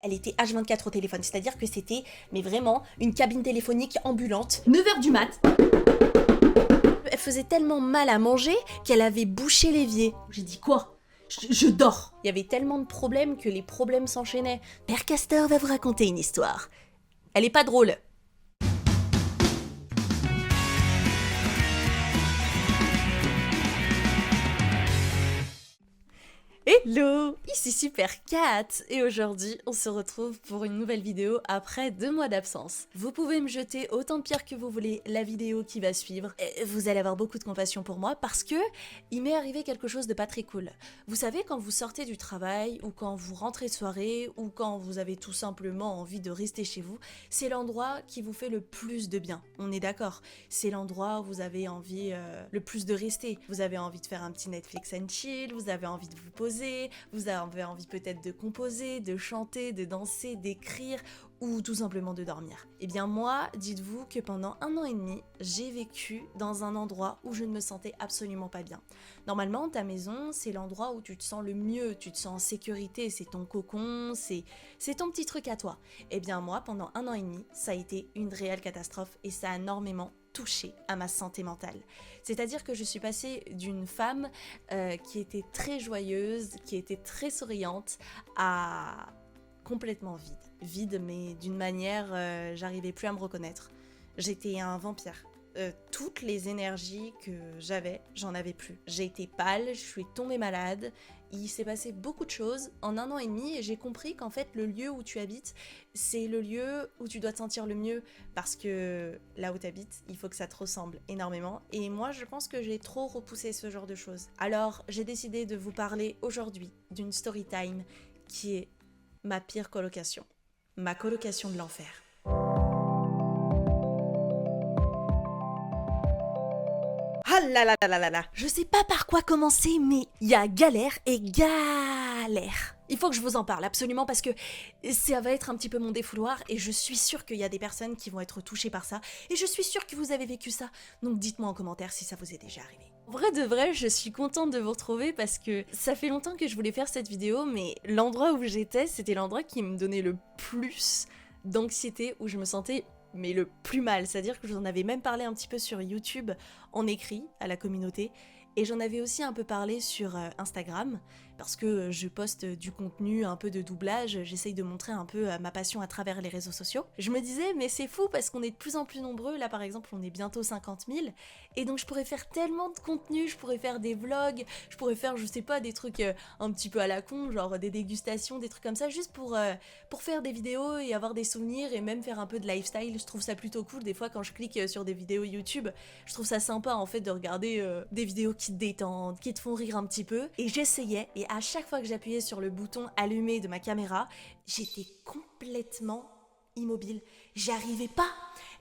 Elle était H24 au téléphone, c'est-à-dire que c'était, mais vraiment, une cabine téléphonique ambulante. 9 h du mat. Elle faisait tellement mal à manger qu'elle avait bouché l'évier. J'ai dit quoi ? Je dors. Il y avait tellement de problèmes que les problèmes s'enchaînaient. Père Castor va vous raconter une histoire. Elle est pas drôle. Hello, ici Super Cat et aujourd'hui on se retrouve pour une nouvelle vidéo après 2 mois d'absence. Vous pouvez me jeter autant de pierres que vous voulez la vidéo qui va suivre. Et vous allez avoir beaucoup de compassion pour moi parce que il m'est arrivé quelque chose de pas très cool. Vous savez, quand vous sortez du travail ou quand vous rentrez de soirée ou quand vous avez tout simplement envie de rester chez vous, c'est l'endroit qui vous fait le plus de bien. On est d'accord. C'est l'endroit où vous avez envie le plus de rester. Vous avez envie de faire un petit Netflix and chill, vous avez envie de vous poser, vous avez envie peut-être de composer, de chanter, de danser, d'écrire ou tout simplement de dormir. Eh bien moi, dites-vous que pendant 1 an et demi, j'ai vécu dans un endroit où je ne me sentais absolument pas bien. Normalement, ta maison, c'est l'endroit où tu te sens le mieux, tu te sens en sécurité, c'est ton cocon, c'est ton petit truc à toi. Eh bien moi, pendant 1 an et demi, ça a été une réelle catastrophe et ça a énormément touché à ma santé mentale. C'est-à-dire que je suis passée d'une femme qui était très joyeuse, qui était très souriante, à complètement vide. Vide, mais d'une manière, j'arrivais plus à me reconnaître. J'étais un vampire. Toutes les énergies que j'avais, j'en avais plus. J'ai été pâle, je suis tombée malade, il s'est passé beaucoup de choses en 1 an et demi et j'ai compris qu'en fait le lieu où tu habites, c'est le lieu où tu dois te sentir le mieux parce que là où tu habites, il faut que ça te ressemble énormément et moi je pense que j'ai trop repoussé ce genre de choses. Alors j'ai décidé de vous parler aujourd'hui d'une story time qui est ma pire colocation. Ma colocation de l'enfer. Ah là là là là là là. Je sais pas par quoi commencer, mais il y a galère et galère. Il faut que je vous en parle absolument parce que ça va être un petit peu mon défouloir et je suis sûre qu'il y a des personnes qui vont être touchées par ça et je suis sûre que vous avez vécu ça. Donc dites-moi en commentaire si ça vous est déjà arrivé. En vrai de vrai, je suis contente de vous retrouver parce que ça fait longtemps que je voulais faire cette vidéo, mais l'endroit où j'étais, c'était l'endroit qui me donnait le plus d'anxiété, où je me sentais mais le plus mal. C'est-à-dire que j'en avais même parlé un petit peu sur YouTube en écrit à la communauté et j'en avais aussi un peu parlé sur Instagram parce que je poste du contenu, un peu de doublage, j'essaye de montrer un peu ma passion à travers les réseaux sociaux. Je me disais mais c'est fou parce qu'on est de plus en plus nombreux, là par exemple on est bientôt 50 000 et donc je pourrais faire tellement de contenu, je pourrais faire des vlogs, je pourrais faire je sais pas des trucs un petit peu à la con, genre des dégustations, des trucs comme ça juste pour faire des vidéos et avoir des souvenirs et même faire un peu de lifestyle. Je trouve ça plutôt cool des fois quand je clique sur des vidéos YouTube, je trouve ça sympa en fait de regarder des vidéos qui te détendent, qui te font rire un petit peu et j'essayais et à chaque fois que j'appuyais sur le bouton allumé de ma caméra, j'étais complètement immobile. J'arrivais pas.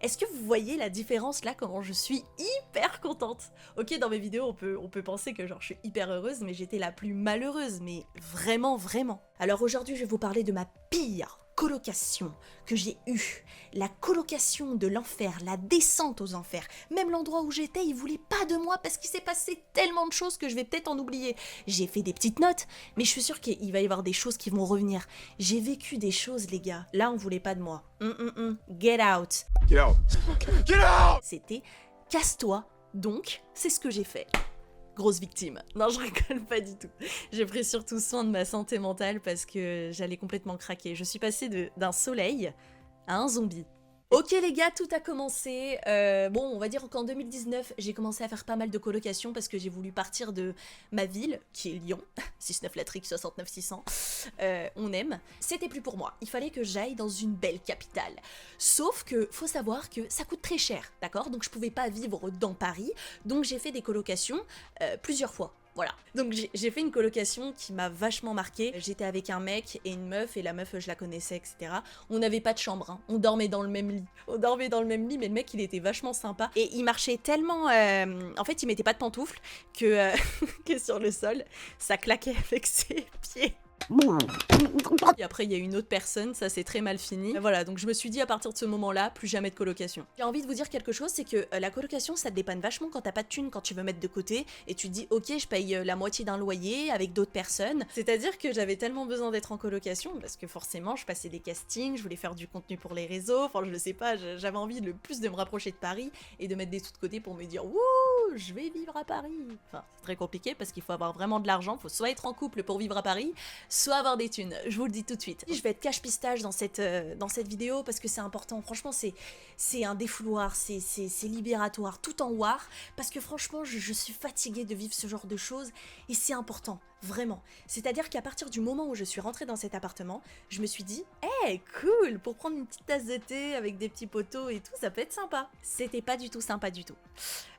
Est-ce que vous voyez la différence là, comment je suis hyper contente? Ok, dans mes vidéos, on peut penser que genre je suis hyper heureuse, mais j'étais la plus malheureuse, mais vraiment, vraiment. Alors aujourd'hui, je vais vous parler de ma pire colocation que j'ai eue. La colocation de l'enfer, la descente aux enfers. Même l'endroit où j'étais, il voulait pas de moi parce qu'il s'est passé tellement de choses que je vais peut-être en oublier. J'ai fait des petites notes, mais je suis sûre qu'il va y avoir des choses qui vont revenir. J'ai vécu des choses, les gars. Là, on voulait pas de moi. Get out. Get out. Get out. C'était casse-toi. Donc, c'est ce que j'ai fait. Grosse victime. Non, je rigole pas du tout. J'ai pris surtout soin de ma santé mentale parce que j'allais complètement craquer. Je suis passée d'un soleil à un zombie. Ok les gars, tout a commencé, bon on va dire qu'en 2019 j'ai commencé à faire pas mal de colocations parce que j'ai voulu partir de ma ville, qui est Lyon, 69 Latrique 69 600, on aime. C'était plus pour moi, il fallait que j'aille dans une belle capitale. Sauf que faut savoir que ça coûte très cher, d'accord? Donc je pouvais pas vivre dans Paris, donc j'ai fait des colocations plusieurs fois. Voilà. Donc j'ai fait une colocation qui m'a vachement marquée. J'étais avec un mec et une meuf, et la meuf je la connaissais, etc. On n'avait pas de chambre, hein. On dormait dans le même lit. On dormait dans le même lit, mais le mec il était vachement sympa. Et il marchait tellement... En fait il mettait pas de pantoufles que, que sur le sol, ça claquait avec ses pieds. Et après, il y a une autre personne, ça c'est très mal fini. Voilà, donc je me suis dit à partir de ce moment-là, plus jamais de colocation. J'ai envie de vous dire quelque chose, c'est que la colocation, ça te dépanne vachement quand t'as pas de thunes, quand tu veux mettre de côté, et tu te dis, ok, je paye la moitié d'un loyer avec d'autres personnes. C'est-à-dire que j'avais tellement besoin d'être en colocation, parce que forcément, je passais des castings, je voulais faire du contenu pour les réseaux, enfin, je sais pas, j'avais envie le plus de me rapprocher de Paris, et de mettre des sous de côté pour me dire, wouh, je vais vivre à Paris. Enfin, c'est très compliqué, parce qu'il faut avoir vraiment de l'argent, faut soit être en couple pour vivre à Paris, soit avoir des thunes, je vous le dis tout de suite. Je vais être cache-pistache dans cette vidéo parce que c'est important, franchement c'est un défouloir, c'est libératoire, tout en war, parce que franchement je suis fatiguée de vivre ce genre de choses et c'est important, vraiment. C'est-à-dire qu'à partir du moment où je suis rentrée dans cet appartement, je me suis dit, hey, cool, pour prendre une petite tasse de thé avec des petits poteaux et tout, ça peut être sympa. C'était pas du tout sympa du tout.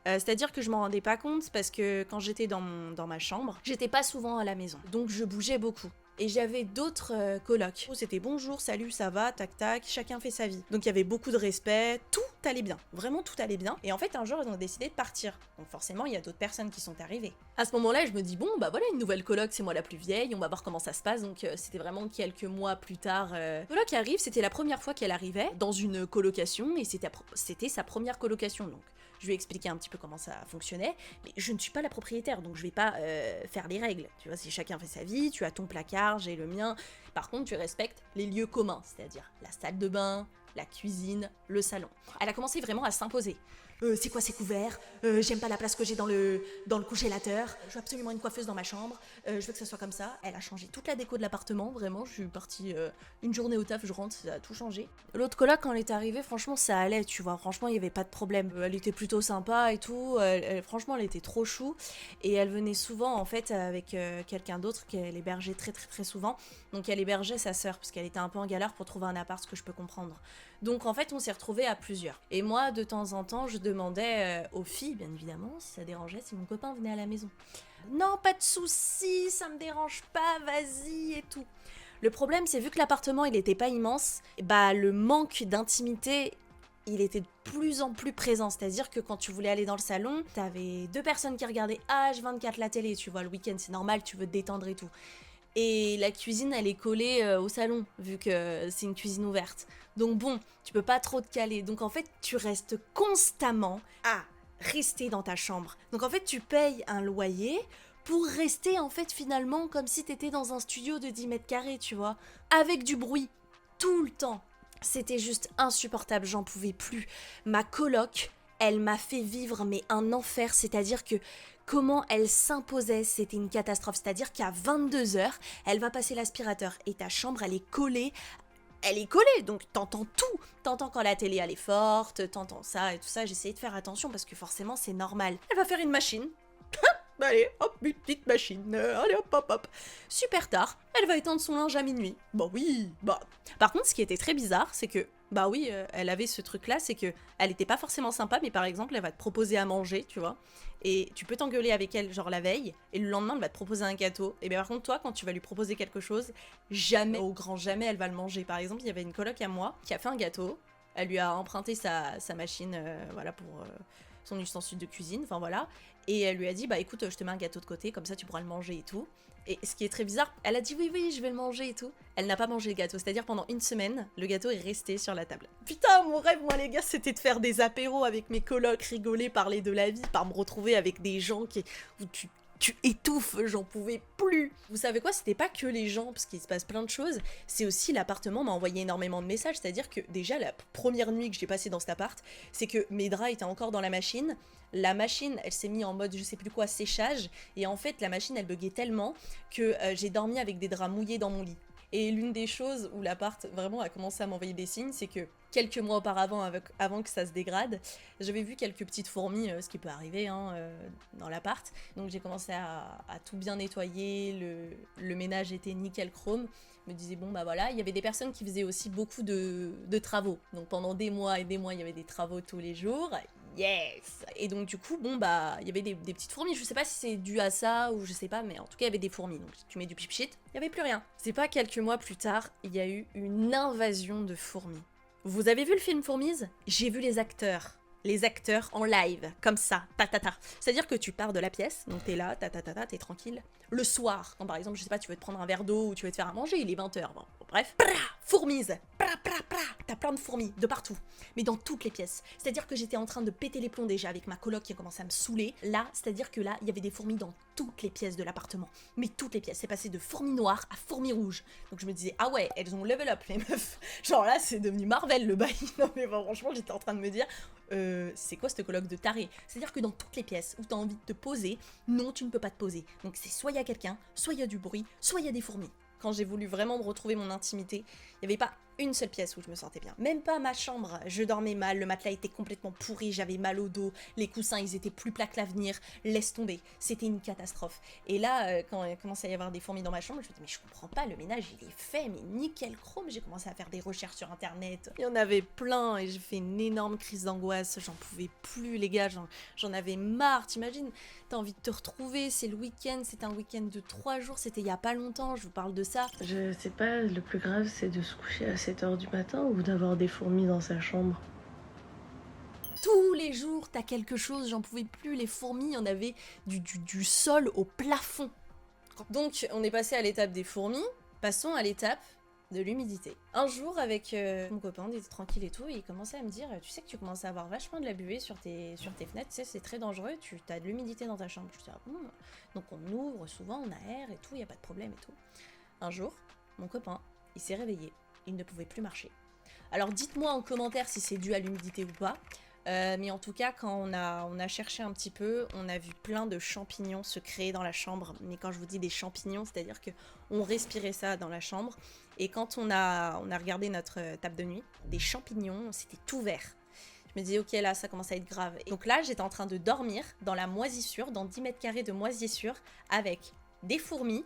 C'est-à-dire que je m'en rendais pas compte parce que quand j'étais dans ma chambre, j'étais pas souvent à la maison, donc je bougeais beaucoup. Et j'avais d'autres colocs. C'était bonjour, salut, ça va, tac tac, chacun fait sa vie. Donc il y avait beaucoup de respect, tout allait bien, vraiment tout allait bien. Et en fait un jour ils ont décidé de partir. Donc forcément il y a d'autres personnes qui sont arrivées. À ce moment-là je me dis bon bah voilà une nouvelle coloc, c'est moi la plus vieille, on va voir comment ça se passe. Donc c'était vraiment quelques mois plus tard. Coloc arrive, c'était la première fois qu'elle arrivait dans une colocation et c'était sa première colocation donc. Je lui ai expliqué un petit peu comment ça fonctionnait, mais je ne suis pas la propriétaire, donc je vais pas faire les règles. Tu vois, si chacun fait sa vie, tu as ton placard, j'ai le mien. Par contre, tu respectes les lieux communs, c'est-à-dire la salle de bain, la cuisine, le salon. Elle a commencé vraiment à s'imposer. C'est quoi ces couverts? J'aime pas la place que j'ai dans le congélateur. Je veux absolument une coiffeuse dans ma chambre. Je veux que ça soit comme ça. Elle a changé toute la déco de l'appartement, vraiment. Je suis partie une journée au taf, je rentre, ça a tout changé. L'autre coloc, quand elle est arrivée, franchement, ça allait, tu vois. Franchement, il y avait pas de problème. Elle était plutôt sympa et tout. Franchement, elle était trop chou. Et elle venait souvent, en fait, avec quelqu'un d'autre qu'elle hébergeait très, très, très souvent. Donc, elle hébergeait sa sœur, parce qu'elle était un peu en galère pour trouver un appart, ce que je peux comprendre. Donc, en fait, on s'est retrouvés à plusieurs. Et moi, de temps en temps, je demandais aux filles, bien évidemment, si ça dérangeait, si mon copain venait à la maison. Non, pas de soucis, ça me dérange pas, vas-y et tout. Le problème, c'est vu que l'appartement, il était pas immense, bah le manque d'intimité, il était de plus en plus présent. C'est-à-dire que quand tu voulais aller dans le salon, t'avais deux personnes qui regardaient H24 la télé, tu vois, le week-end, c'est normal, tu veux te détendre et tout. Et la cuisine, elle est collée au salon, vu que c'est une cuisine ouverte. Donc bon, tu peux pas trop te caler. Donc en fait, tu restes constamment à rester dans ta chambre. Donc en fait, tu payes un loyer pour rester en fait finalement comme si t'étais dans un studio de 10 mètres carrés, tu vois. Avec du bruit, tout le temps. C'était juste insupportable, j'en pouvais plus. Ma coloc, elle m'a fait vivre mais un enfer, c'est-à-dire que comment elle s'imposait, c'était une catastrophe. C'est-à-dire qu'à 22h, elle va passer l'aspirateur et ta chambre, elle est collée, donc t'entends tout. T'entends quand la télé elle est forte, t'entends ça et tout ça. J'essayais de faire attention parce que forcément c'est normal. Elle va faire une machine. Allez, hop, une petite machine. Allez, hop, hop, hop. Super tard, elle va étendre son linge à minuit. Bah oui, bah. Par contre, ce qui était très bizarre, c'est que, bah oui, elle avait ce truc-là, c'est que elle était pas forcément sympa, mais par exemple, elle va te proposer à manger, tu vois. Et tu peux t'engueuler avec elle, genre la veille, et le lendemain, elle va te proposer un gâteau. Et bien par contre, toi, quand tu vas lui proposer quelque chose, jamais, au grand jamais, elle va le manger. Par exemple, il y avait une coloc à moi qui a fait un gâteau. Elle lui a emprunté sa machine, voilà, pour son ustensile de cuisine, enfin voilà. Et elle lui a dit, bah écoute, je te mets un gâteau de côté, comme ça tu pourras le manger et tout. Et ce qui est très bizarre, elle a dit oui, oui, je vais le manger et tout. Elle n'a pas mangé le gâteau, c'est-à-dire pendant une semaine, le gâteau est resté sur la table. Putain, mon rêve, moi les gars, c'était de faire des apéros avec mes colocs, rigoler, parler de la vie, par me retrouver avec des gens où tu étouffes, j'en pouvais plus. Vous savez quoi, c'était pas que les gens, parce qu'il se passe plein de choses, c'est aussi l'appartement m'a envoyé énormément de messages, c'est-à-dire que déjà la première nuit que j'ai passée dans cet appart, c'est que mes draps étaient encore dans la machine, elle s'est mise en mode je sais plus quoi, séchage, et en fait la machine elle buguait tellement que j'ai dormi avec des draps mouillés dans mon lit. Et l'une des choses où l'appart vraiment a commencé à m'envoyer des signes, c'est que quelques mois auparavant, avant que ça se dégrade, j'avais vu quelques petites fourmis, ce qui peut arriver dans l'appart. Donc j'ai commencé à tout bien nettoyer, le ménage était nickel chrome. Je me disais bon bah voilà, il y avait des personnes qui faisaient aussi beaucoup de travaux. Donc pendant des mois et des mois, il y avait des travaux tous les jours. Yes! Et donc du coup, bon bah, il y avait des petites fourmis, je sais pas si c'est dû à ça ou je sais pas, mais en tout cas il y avait des fourmis, donc si tu mets du pip-shit, il y avait plus rien. C'est pas quelques mois plus tard, il y a eu une invasion de fourmis. Vous avez vu le film Fourmise? J'ai vu les acteurs. les acteurs en live, comme ça, ta. C'est-à-dire que tu pars de la pièce, donc t'es là, ta, t'es tranquille. Le soir, quand par exemple, je sais pas, tu veux te prendre un verre d'eau ou tu veux te faire à manger, il est 20h, bon, bref. Fourmise, t'as plein de fourmis de partout, mais dans toutes les pièces. C'est-à-dire que j'étais en train de péter les plombs déjà avec ma coloc qui a commencé à me saouler. Là, c'est-à-dire que là, il y avait des fourmis dans toutes les pièces de l'appartement. Mais toutes les pièces, c'est passé de fourmis noires à fourmis rouges. Donc je me disais, ah ouais, elles ont level up les meufs. Genre là, c'est devenu Marvel le bail. Non mais bon, franchement, j'étais en train de me dire, c'est quoi cette coloc de taré? C'est-à-dire que dans toutes les pièces où t'as envie de te poser, non, tu ne peux pas te poser. Donc c'est soit il y a quelqu'un, soit il y a du bruit, soit il y a des fourmis. Quand j'ai voulu vraiment me retrouver mon intimité, il n'y avait pas une seule pièce où je me sentais bien. Même pas ma chambre, je dormais mal, le matelas était complètement pourri, j'avais mal au dos, les coussins ils étaient plus plats que l'avenir, laisse tomber, c'était une catastrophe. Et là, quand il commençait à y avoir des fourmis dans ma chambre, je me disais mais je comprends pas, le ménage il est fait, mais nickel chrome, j'ai commencé à faire des recherches sur internet, il y en avait plein et j'ai fait une énorme crise d'angoisse, j'en pouvais plus les gars, j'en avais marre, t'imagines, t'as envie de te retrouver, c'est le week-end, c'était un week-end de 3 jours, c'était il y a pas longtemps, je vous parle de ça. Je sais pas, le plus grave c'est de se coucher à 7h du matin ou d'avoir des fourmis dans sa chambre. Tous les jours, t'as quelque chose, j'en pouvais plus, les fourmis, il y en avait du sol au plafond. Donc, on est passé à l'étape des fourmis, passons à l'étape de l'humidité. Un jour, avec mon copain, on était tranquille et tout, et il commençait à me dire, tu sais que tu commences à avoir vachement de la buée sur tes fenêtres, tu sais, c'est très dangereux, tu as de l'humidité dans ta chambre. Je dis, ah bon. Donc on ouvre souvent, on aère et tout, il y a pas de problème et tout. Un jour, mon copain, il s'est réveillé, il ne pouvait plus marcher. Alors dites-moi en commentaire si c'est dû à l'humidité ou pas, mais en tout cas quand on a cherché un petit peu, on a vu plein de champignons se créer dans la chambre. Mais quand je vous dis des champignons, c'est-à-dire que on respirait ça dans la chambre. Et quand on a regardé notre table de nuit, des champignons, c'était tout vert. Je me disais ok là ça commence à être grave. Et donc là j'étais en train de dormir dans la moisissure, dans 10 mètres carrés de moisissure, avec des fourmis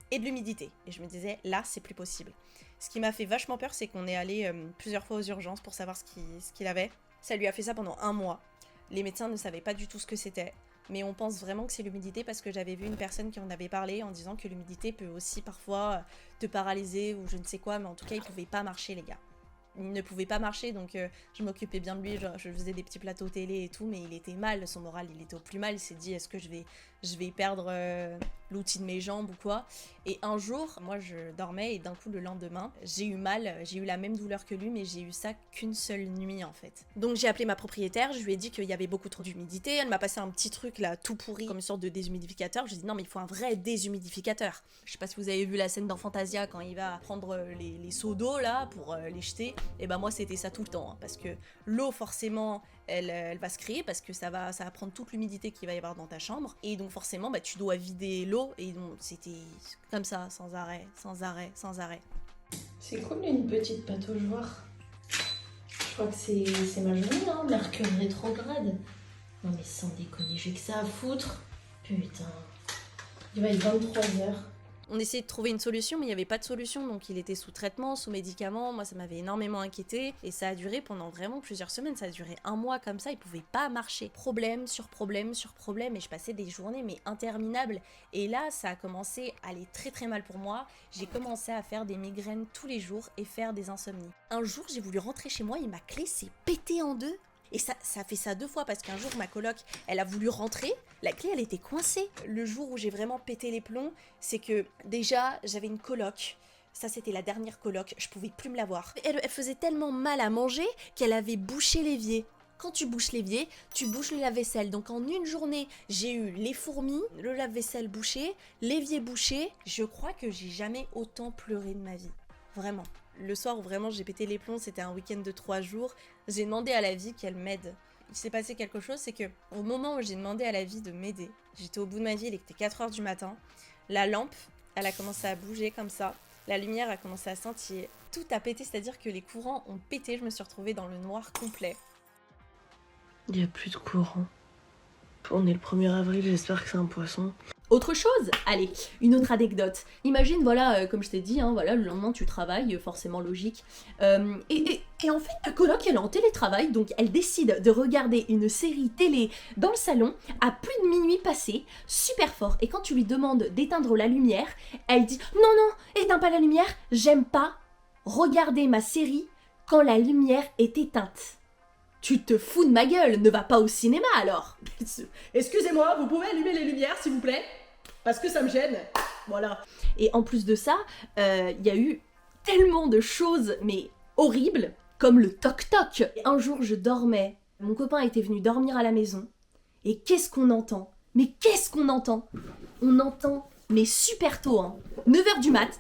et de l'humidité. Et je me disais là c'est plus possible. Ce qui m'a fait vachement peur, c'est qu'on est allé plusieurs fois aux urgences pour savoir ce qu'il avait. Ça lui a fait ça pendant 1 mois. Les médecins ne savaient pas du tout ce que c'était. Mais on pense vraiment que c'est l'humidité parce que j'avais vu une personne qui en avait parlé en disant que l'humidité peut aussi parfois te paralyser ou je ne sais quoi. Mais en tout cas, il pouvait pas marcher les gars. Il ne pouvait pas marcher donc je m'occupais bien de lui, je faisais des petits plateaux télé et tout, mais il était mal, son moral il était au plus mal, il s'est dit est-ce que je vais perdre l'outil de mes jambes ou quoi. Et un jour, moi je dormais et d'un coup le lendemain, j'ai eu mal, j'ai eu la même douleur que lui mais j'ai eu ça qu'une seule nuit en fait. Donc j'ai appelé ma propriétaire, je lui ai dit qu'il y avait beaucoup trop d'humidité, elle m'a passé un petit truc là tout pourri comme une sorte de déshumidificateur, je lui ai dit non mais il faut un vrai déshumidificateur. Je sais pas si vous avez vu la scène dans Fantasia quand il va prendre les seaux d'eau là pour les jeter. Et ben moi c'était ça tout le temps, hein, parce que l'eau forcément elle va se créer parce que ça va prendre toute l'humidité qu'il va y avoir dans ta chambre et donc forcément bah, tu dois vider l'eau et donc c'était comme ça sans arrêt. C'est cool une petite pataugeoire. Je crois que c'est ma journée, hein, Mercure rétrograde. Non mais sans déconner, j'ai que ça à foutre. Putain. Il va être 23h. On essayait de trouver une solution, mais il n'y avait pas de solution, donc il était sous traitement, sous médicaments, moi ça m'avait énormément inquiété, et ça a duré pendant vraiment plusieurs semaines, ça a duré 1 mois comme ça, il pouvait pas marcher. Problème sur problème sur problème, et je passais des journées mais interminables, et là ça a commencé à aller très très mal pour moi, j'ai commencé à faire des migraines tous les jours et faire des insomnies. Un jour j'ai voulu rentrer chez moi et ma clé s'est pétée en deux. Et ça fait ça 2 fois parce qu'un jour ma coloc elle a voulu rentrer, la clé elle était coincée. Le jour où j'ai vraiment pété les plombs, c'est que déjà j'avais une coloc, ça c'était la dernière coloc, je pouvais plus me la voir. Elle faisait tellement mal à manger qu'elle avait bouché l'évier. Quand tu bouches l'évier, tu bouches le lave-vaisselle. Donc en une journée, j'ai eu les fourmis, le lave-vaisselle bouché, l'évier bouché. Je crois que j'ai jamais autant pleuré de ma vie. Vraiment. Le soir où vraiment j'ai pété les plombs, c'était un week-end de 3 jours, j'ai demandé à la vie qu'elle m'aide. Il s'est passé quelque chose, c'est que au moment où j'ai demandé à la vie de m'aider, j'étais au bout de ma vie, il était 4h du matin, la lampe, elle a commencé à bouger comme ça, la lumière a commencé à scintiller, tout a pété, c'est-à-dire que les courants ont pété, je me suis retrouvée dans le noir complet. Il n'y a plus de courant. On est le 1er avril, j'espère que c'est un poisson. Autre chose, allez, une autre anecdote. Imagine, voilà, comme je t'ai dit, hein, voilà, le lendemain tu travailles, forcément logique. Et en fait, ta coloc, elle est en télétravail, donc elle décide de regarder une série télé dans le salon à plus de minuit passé, super fort. Et quand tu lui demandes d'éteindre la lumière, elle dit « Non, éteins pas la lumière, j'aime pas regarder ma série quand la lumière est éteinte. » Tu te fous de ma gueule, ne va pas au cinéma alors. Excusez-moi, vous pouvez allumer les lumières s'il vous plaît? Parce que ça me gêne. Voilà. Et en plus de ça, il y a eu tellement de choses, mais horribles, comme le toc-toc. Un jour, je dormais, mon copain était venu dormir à la maison, et qu'est-ce qu'on entend? Mais qu'est-ce qu'on entend? On entend, mais super tôt, hein, 9h du mat.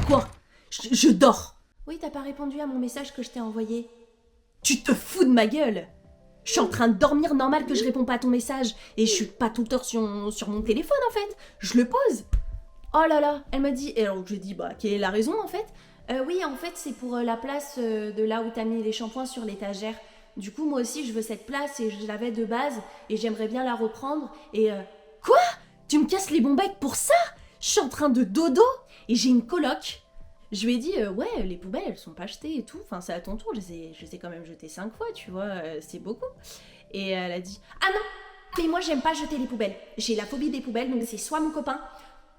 Quoi? Je dors. Oui, t'as pas répondu à mon message que je t'ai envoyé. Tu te fous de ma gueule? Je suis en train de dormir, normal que je réponds pas à ton message. Et je suis pas tout le temps sur mon téléphone en fait. Je le pose. Oh là là, elle m'a dit... Et alors je lui ai dit, bah, quelle est la raison en fait? Oui, en fait, c'est pour la place de là où t'as mis les shampoings sur l'étagère. Du coup, moi aussi, je veux cette place et je l'avais de base. Et j'aimerais bien la reprendre. Et quoi? Tu me casses les bons becs pour ça? Je suis en train de dodo. Et j'ai une coloc. Je lui ai dit, ouais, les poubelles, elles sont pas jetées et tout. Enfin, c'est à ton tour. Je les ai quand même jetées 5 fois, tu vois. C'est beaucoup. Et elle a dit, ah non, mais moi, j'aime pas jeter les poubelles. J'ai la phobie des poubelles, donc c'est soit mon copain,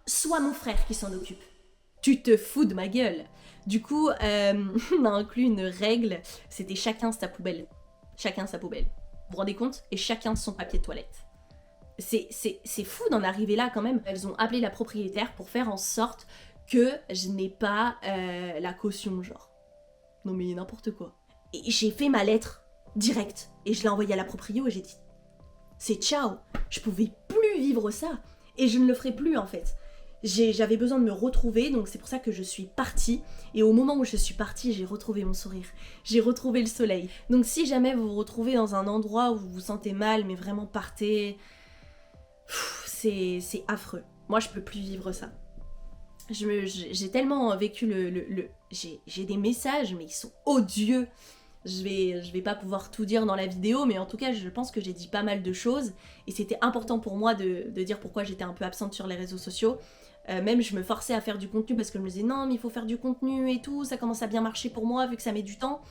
soit mon frère qui s'en occupe. Tu te fous de ma gueule. Du coup, on a inclus une règle. C'était chacun sa poubelle. Chacun sa poubelle. Vous vous rendez compte? Et chacun son papier de toilette. C'est fou d'en arriver là quand même. Elles ont appelé la propriétaire pour faire en sorte que je n'ai pas la caution, genre. Non mais n'importe quoi. Et j'ai fait ma lettre, direct, et je l'ai envoyée à la proprio et j'ai dit c'est ciao, je pouvais plus vivre ça. Et je ne le ferai plus en fait. J'avais besoin de me retrouver, donc c'est pour ça que je suis partie. Et au moment où je suis partie, j'ai retrouvé mon sourire. J'ai retrouvé le soleil. Donc si jamais vous vous retrouvez dans un endroit où vous vous sentez mal, mais vraiment partez... C'est affreux. Moi je peux plus vivre ça. J'ai tellement vécu j'ai des messages, mais ils sont odieux. Je vais pas pouvoir tout dire dans la vidéo, mais en tout cas, je pense que j'ai dit pas mal de choses. Et c'était important pour moi de dire pourquoi j'étais un peu absente sur les réseaux sociaux. Même je me forçais à faire du contenu parce que je me disais non, mais il faut faire du contenu et tout. Ça commence à bien marcher pour moi vu que ça met du temps.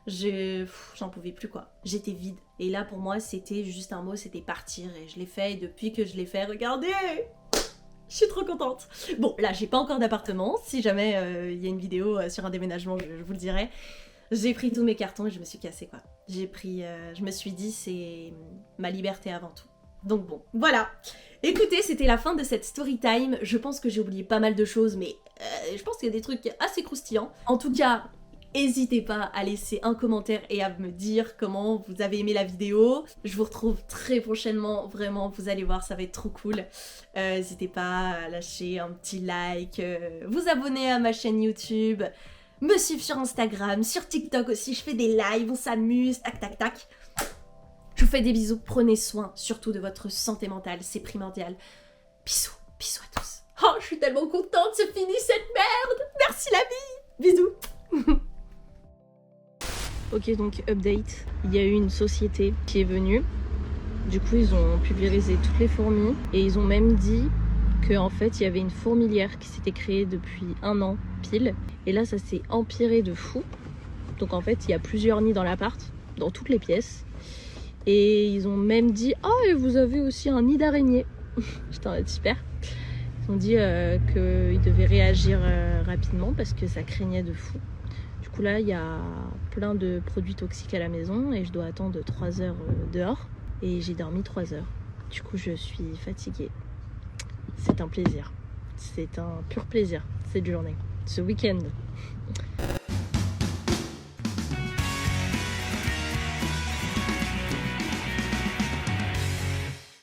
J'en pouvais plus quoi. J'étais vide. Et là, pour moi, c'était juste un mot, c'était partir. Et je l'ai fait. Et depuis que je l'ai fait, regardez! Je suis trop contente. Bon, là, j'ai pas encore d'appartement. Si jamais y a une vidéo sur un déménagement, je vous le dirai. J'ai pris tous mes cartons et je me suis cassée, quoi. Je me suis dit, c'est ma liberté avant tout. Donc bon, voilà. Écoutez, c'était la fin de cette story time. Je pense que j'ai oublié pas mal de choses, mais je pense qu'il y a des trucs assez croustillants. En tout cas... n'hésitez pas à laisser un commentaire et à me dire comment vous avez aimé la vidéo. Je vous retrouve très prochainement, vraiment, vous allez voir, ça va être trop cool. N'hésitez pas à lâcher un petit like, vous abonner à ma chaîne YouTube, me suivre sur Instagram, sur TikTok aussi, je fais des lives, on s'amuse, tac tac tac. Je vous fais des bisous, prenez soin, surtout de votre santé mentale, c'est primordial. Bisous, bisous à tous. Oh, je suis tellement contente, c'est fini cette merde. Merci la vie, bisous. Ok, donc update, il y a eu une société qui est venue. Du coup, ils ont pulvérisé toutes les fourmis et ils ont même dit qu'en fait, il y avait une fourmilière qui s'était créée depuis 1 an pile. Et là, ça s'est empiré de fou. Donc en fait, il y a plusieurs nids dans l'appart, dans toutes les pièces. Et ils ont même dit « Ah, et vous avez aussi un nid d'araignée !» J'étais en mode super. Ils ont dit qu'ils devaient réagir rapidement parce que ça craignait de fou. Du coup là, il y a plein de produits toxiques à la maison et je dois attendre 3 heures dehors. Et j'ai dormi 3 heures. Du coup, je suis fatiguée. C'est un plaisir. C'est un pur plaisir, cette journée, ce week-end.